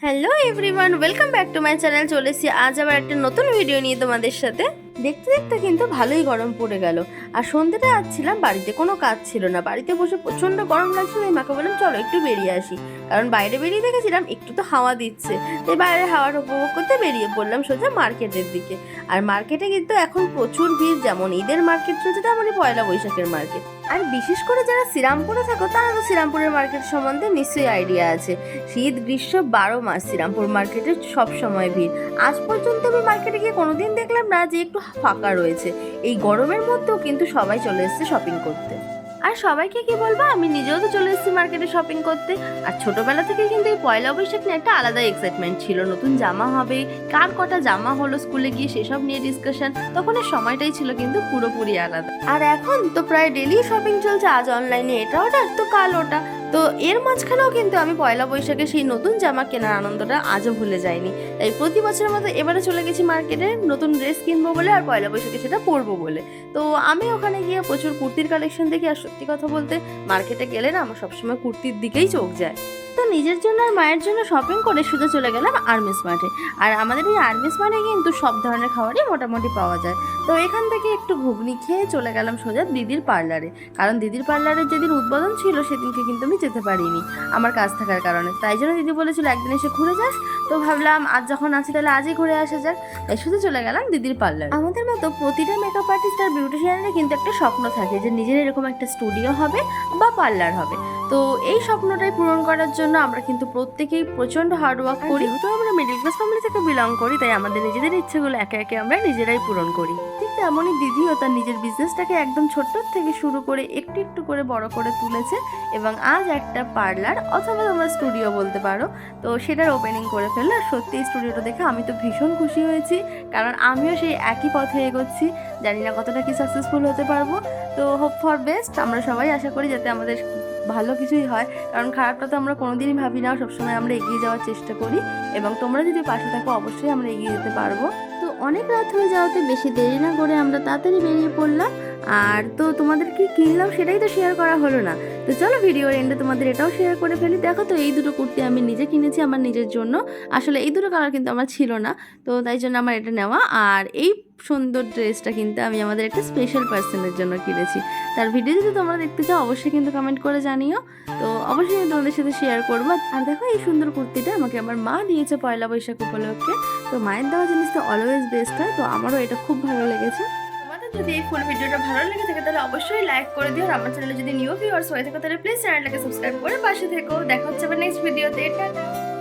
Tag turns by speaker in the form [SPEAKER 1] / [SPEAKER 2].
[SPEAKER 1] Hello everyone, welcome back to my channel. চলে এসেছি আজ আবার একটা নতুন ভিডিও নিয়ে তোমাদের সাথে। দেখতে দেখতে কিন্তু ভালোই গরম পড়ে গেল। আর সন্ধ্যেটা আসছিলাম, বাড়িতে কোনো কাজ ছিল না, বাড়িতে বসে প্রচণ্ড গরম লাগছিল। এই মাকে বললাম চলো একটু বেরিয়ে আসি, কারণ বাইরে বেরিয়ে দেখেছিলাম একটু তো হাওয়া দিচ্ছে। তাই বাইরের হাওয়াটা উপভোগ করতে বেরিয়ে পড়লাম সোজা মার্কেটের দিকে। আর মার্কেটে কিন্তু এখন প্রচুর ভিড়, যেমন ঈদের মার্কেট চলছে তেমনই পয়লা বৈশাখের মার্কেট। আর বিশেষ করে যারা শ্রীরামপুরে থাকো তারা তো শ্রীরামপুরের মার্কেট সম্বন্ধে নিশ্চয়ই আইডিয়া আছে। শীত গ্রীষ্ম 12 মাস শ্রীরামপুর মার্কেটে সব সময় ভিড়। আজ পর্যন্ত আমি মার্কেটে গিয়ে কোনোদিন দেখলাম না যে একটু ফাঁকা রয়েছে। এই গরমের মধ্যেও কিন্তু সবাই চলে এসেছে শপিং করতে। আর সবাইকে কি বলবো, আমি নিজেও তো চলে এসেছি মার্কেটে শপিং করতে। আর ছোটবেলা থেকে কিন্তু এই পয়লা বৈশাখ নিয়ে একটা আলাদা এক্সাইটমেন্ট ছিল। নতুন জামা হবে, কার কটা জামা হলো স্কুলে গিয়ে সেসব নিয়ে ডিসকাশন। তখন এর সময়টাই ছিল কিন্তু পুরোপুরি আলাদা। আর এখন তো প্রায় ডেলি শপিং চলছে, আজ অনলাইনে এটা ওটা তো কাল ওটা। তো এর মাঝখানেও কিন্তু আমি পয়লা বৈশাখে সেই নতুন জামা কেনার আনন্দটা আজও ভুলে যাইনি। তাই প্রতি বছরের মতো এবারে চলে গেছি মার্কেটে নতুন ড্রেস কিনবো বলে, আর পয়লা বৈশাখে সেটা পরবো বলে। তো আমি ওখানে গিয়ে প্রচুর কুর্তির কালেকশন দেখি। আর সত্যি কথা বলতে মার্কেটে গেলে না আমার সবসময় কুর্তির দিকেই চোখ যায়। তো নিজের জন্য আর মায়ের জন্য শপিং করে শুধু চলে গেলাম আর্মিস মার্টে। আর আমাদের এই আর্মিস মার্টে কিন্তু সব ধরনের খাবারই মোটামুটি পাওয়া যায়। তো এখান থেকে একটু ঘুগনি খেয়ে চলে গেলাম সোজা দিদির পার্লারে। কারণ দিদির পার্লারের যেদিন উদ্বোধন ছিল সেদিনকে কিন্তু আমি যেতে পারিনি আমার কাজ থাকার কারণে। তাই জন্য দিদি বলেছিল একদিন এসে ঘুরে যাস। তো ভাবলাম আজ যখন আছি তাহলে আজই ঘুরে আসা যাক। তাই শুধু চলে গেলাম দিদির পার্লার। আমাদের মতো প্রতিটা মেকআপ আর্টিস্ট আর বিউটিশিয়ানের কিন্তু একটা স্বপ্ন থাকে যে নিজের এরকম একটা স্টুডিও হবে বা পার্লার হবে। তো এই স্বপ্নটাই পূরণ করার জন্য আমরা কিন্তু প্রত্যেকেই প্রচন্ড হার্ডওয়ার্ক করি। যেহেতু আমরা মিডল ক্লাস ফ্যামিলি থেকে বিলং করি, তাই আমাদের নিজেদের ইচ্ছেগুলো একে একে আমরা নিজেরাই পূরণ করি। ঠিক তেমনই দিদিও তার নিজের বিজনেসটাকে একদম ছোট্ট থেকে শুরু করে একটু একটু করে বড় করে তুলেছে, এবং আজ একটা পার্লার অথবা তোমরা স্টুডিও বলতে পারো, তো সেটার ওপেনিং করে ফেললো। আর সত্যি এই স্টুডিওটা দেখে আমি তো ভীষণ খুশি হয়েছি, কারণ আমিও সেই একই পথে এগোচ্ছি। জানি না কতটা কি সাকসেসফুল হতে পারবো। তো হোপ ফর বেস্ট, আমরা সবাই আশা করি যাতে আমাদের ভালো কিছুই হয়, কারণ খারাপটা তো আমরা কোনোদিনই ভাবি না, সবসময় আমরা এগিয়ে যাওয়ার চেষ্টা করি। এবং তোমরা যদি পাশে থাকো অবশ্যই আমরা এগিয়ে যেতে পারবো। তো অনেক রাত হয়ে যাওয়াতে বেশি দেরি না করে আমরা তাড়াতাড়ি বেরিয়ে পড়লাম। আর তো তোমাদের কি কিনলাম সেটাই তো শেয়ার করা হলো না। তো চলো ভিডিওর এন্ডে তোমাদের এটাও শেয়ার করে ফেলি। দেখো তো এই দুটো কুর্তি আমি নিজে কিনেছি আমার নিজের জন্য। আসলে এই দুটো কালার কিন্তু আমার ছিল না, তো তাই জন্য আমার এটা নেওয়া। আর এই সুন্দর ড্রেসটা কিন্তু আমি আমাদের একটা স্পেশাল পার্সনের জন্য কিনেছি। তার ভিডিও যদি তোমরা দেখতে চাও অবশ্যই কিন্তু কমেন্ট করে জানিও। তো অবশ্যই আমি তোমাদের সাথে শেয়ার করবো। আর দেখো এই সুন্দর কুর্তিটা আমাকে আমার মা দিয়েছে পয়লা বৈশাখ উপলক্ষে। তো মায়ের দেওয়া জিনিস তো অলওয়েজ বেস্ট হয়, তো আমারও এটা খুব ভালো লেগেছে। তোমাদের যদি এই ফুল ভিডিওটা ভালো লেগে থাকে তাহলে অবশ্যই লাইক করে দিও। আর আমার চ্যানেলে যদি নিউ ভিউয়ার্স হয়ে থাকে তাহলে প্লিজ চ্যানেলটাকে সাবস্ক্রাইব করে পাশে থেকো। দেখা হচ্ছে আবার নেক্সট ভিডিওতে। টাটা।